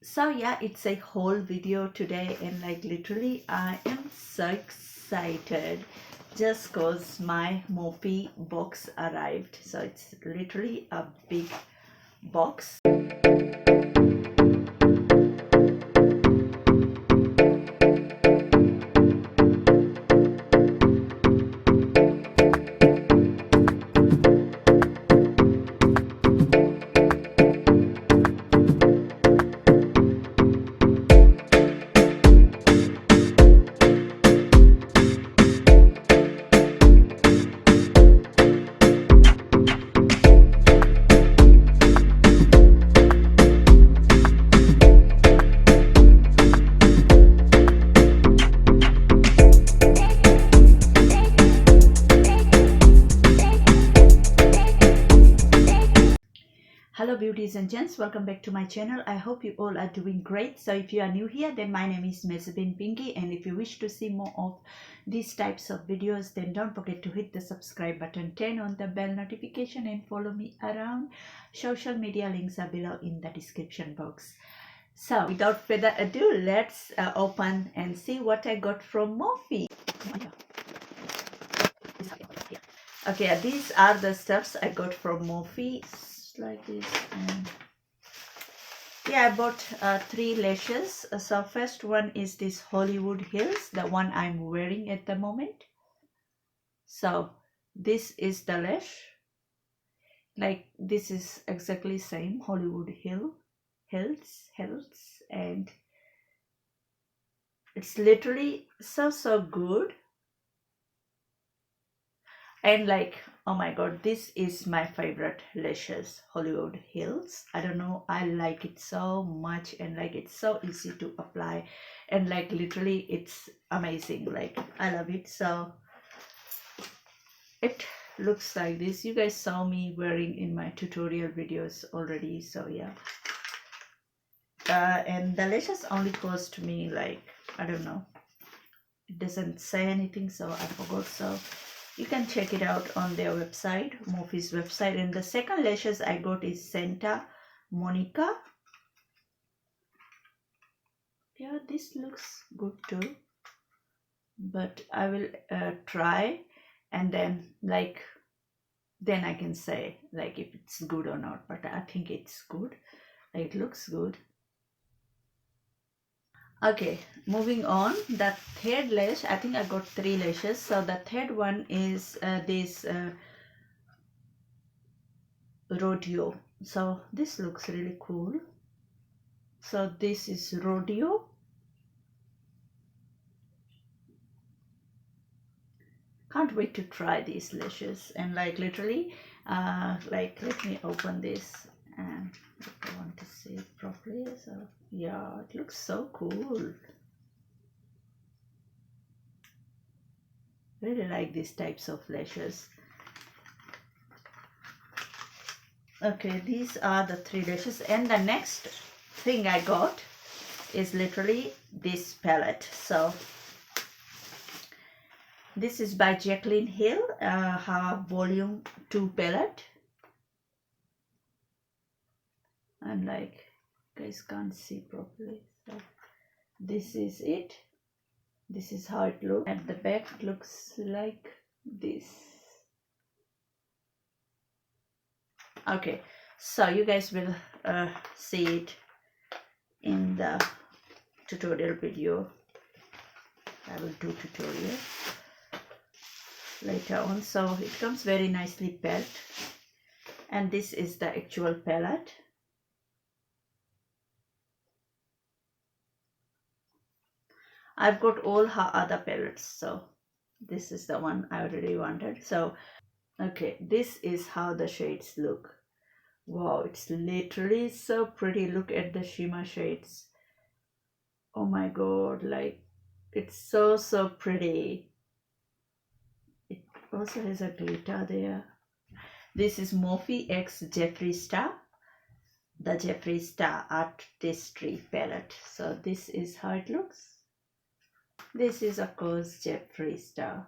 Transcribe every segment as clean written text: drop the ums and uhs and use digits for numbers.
So yeah, it's a whole video today, and like literally I am so excited just cause my Morphe box arrived. So it's literally a big box. Hello beauties and gents, welcome back to my channel. I hope you all are doing great. So if you are new here, then my name is Mehzabin Pinky, and if you wish to see more of these types of videos, then don't forget to hit the subscribe button, turn on the bell notification, and follow me around. Social media links are below in the description box. So without further ado, let's open and see what I got from Morphe. Okay, these are the stuffs I got from Morphe. Like this, and yeah, I bought 3 lashes. So first one is this Hollywood Hills, the one I'm wearing at the moment. So this is the lash, like this is exactly same Hollywood Hills, and it's literally so good. And like, oh my god, this is my favorite lashes, Hollywood Hills. I don't know, I like it so much, and like it's so easy to apply, and like literally it's amazing. Like I love it. So it looks like this. You guys saw me wearing in my tutorial videos already, so yeah. And the lashes only cost me like, I don't know, it doesn't say anything, so I forgot. So you can check it out on their website, Morphe's website. And the second lashes I got is Santa Monica. Yeah, this looks good too, but I will try, and then then I can say like if it's good or not. But I think it's good. It looks good. Okay, moving on. The third lash, I think I got 3 lashes. So the third one is this Rodeo. So this looks really cool. So this is Rodeo. Can't wait to try these lashes. And like literally, like let me open this, and I want to see it properly. So yeah, it looks so cool. Really like these types of lashes. Okay, these are the 3 lashes, and the next thing I got is literally this palette. So this is by Jaclyn Hill, her volume 2 palette. And like, you guys can't see properly, so this is it. This is how it looks, and the back looks like this. Okay, so you guys will see it in the tutorial video. I will do tutorial later on. So it comes very nicely packed, and this is the actual palette. I've got all her other palettes, so this is the one I really wanted. So okay, this is how the shades look. Wow, it's literally so pretty. Look at the shimmer shades. Oh my god, like it's so pretty. It also has a glitter there. This is Morphe X Jeffree Star, the Jeffree Star Artistry palette. So this is how it looks. This is of course Jeffree Star.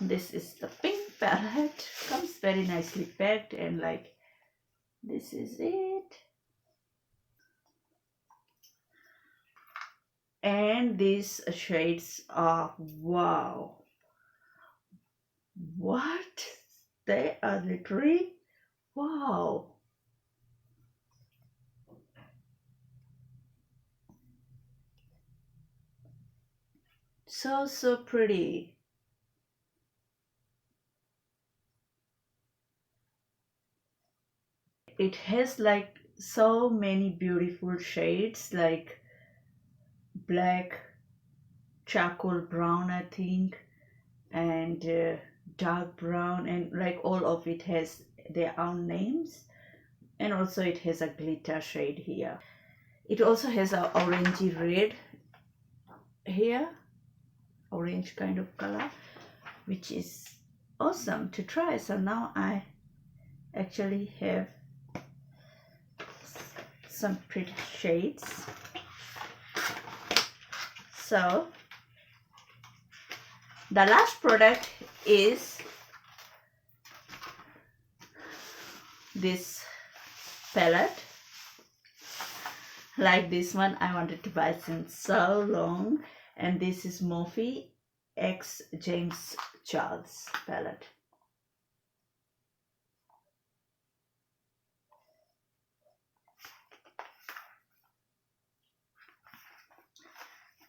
This is the pink palette. Comes very nicely packed, and like This is it. And these shades are wow. What? They are literally wow. So pretty. It has like so many beautiful shades like black, charcoal brown, I think, and dark brown, and like all of it has their own names. And also it has a glitter shade here. It also has a orangey red here, orange kind of color, which is awesome to try. So now I actually have some pretty shades. So the last product is this palette. Like this one I wanted to buy since so long, and this is Morphe X James Charles palette.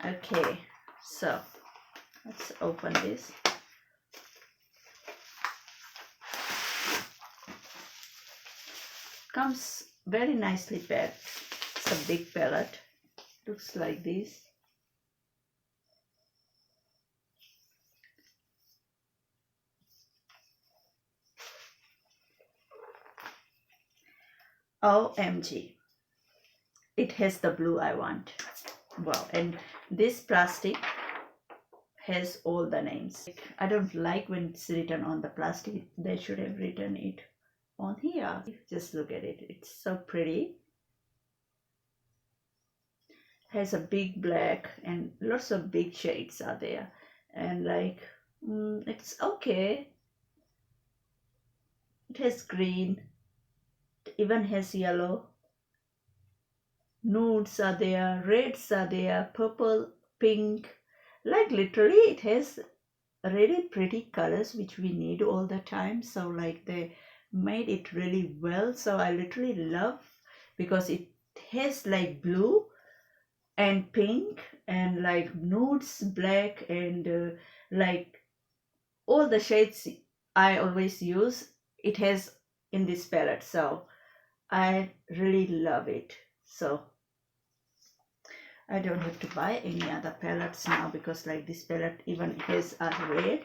Okay, so let's open this. Comes very nicely packed. It's a big palette. Looks like this. OMG. It has the blue I want. Wow, and this plastic has all the names. I don't like when it's written on the plastic. They should have written it on here. Just look at it. It's so pretty. Has a big black and lots of big shades are there. And like, it's okay. It has green. It even has yellow. Nudes are there. Reds are there. Purple, pink. Like literally it has really pretty colors which we need all the time. So like they made it really well. So I literally love, because it has like blue and pink and like nudes, black, and like all the shades I always use, it has in this palette. So I really love it. So I don't have to buy any other palettes now, because like this palette even has a red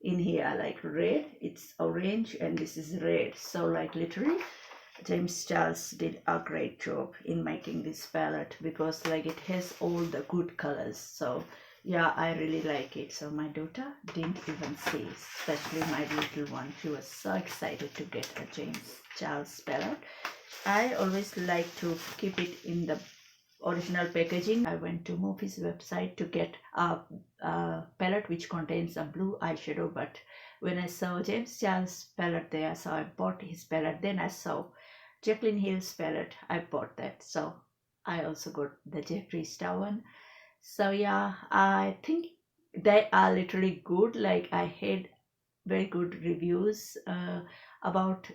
in here, like red, it's orange, and this is red. So like literally James Charles did a great job in making this palette, because like it has all the good colors. So yeah, I really like it. So my daughter didn't even see, especially my little one. She was so excited to get a James Charles palette. I always like to keep it in the original packaging. I went to Morphe's website to get a palette which contains a blue eyeshadow, but when I saw James Charles palette there, so I bought his palette. Then I saw Jacqueline Hill's palette, I bought that. So I also got the Jeffree Star one. So yeah, I think they are literally good. Like I had very good reviews about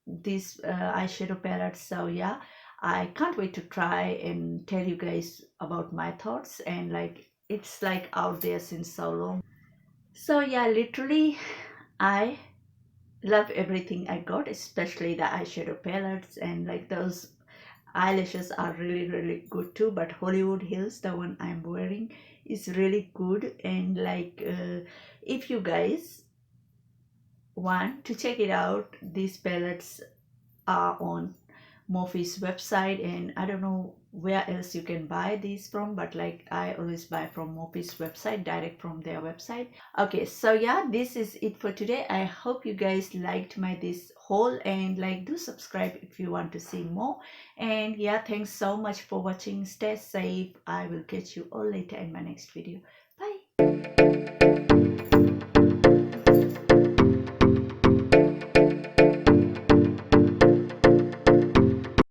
these eyeshadow palettes. So yeah, I can't wait to try and tell you guys about my thoughts, and like it's like out there since so long. So yeah, literally I love everything I got, especially the eyeshadow palettes, and like those eyelashes are really good too. But Hollywood Hills, the one I'm wearing, is really good. And like if you guys want to check it out, these palettes are on Morphe's website, and I don't know where else you can buy these from, but like I always buy from Morphe's website, direct from their website. Okay, so yeah, this is it for today. I hope you guys liked my this haul, and like do subscribe if you want to see more. And yeah, thanks so much for watching. Stay safe. I will catch you all later in my next video. Bye.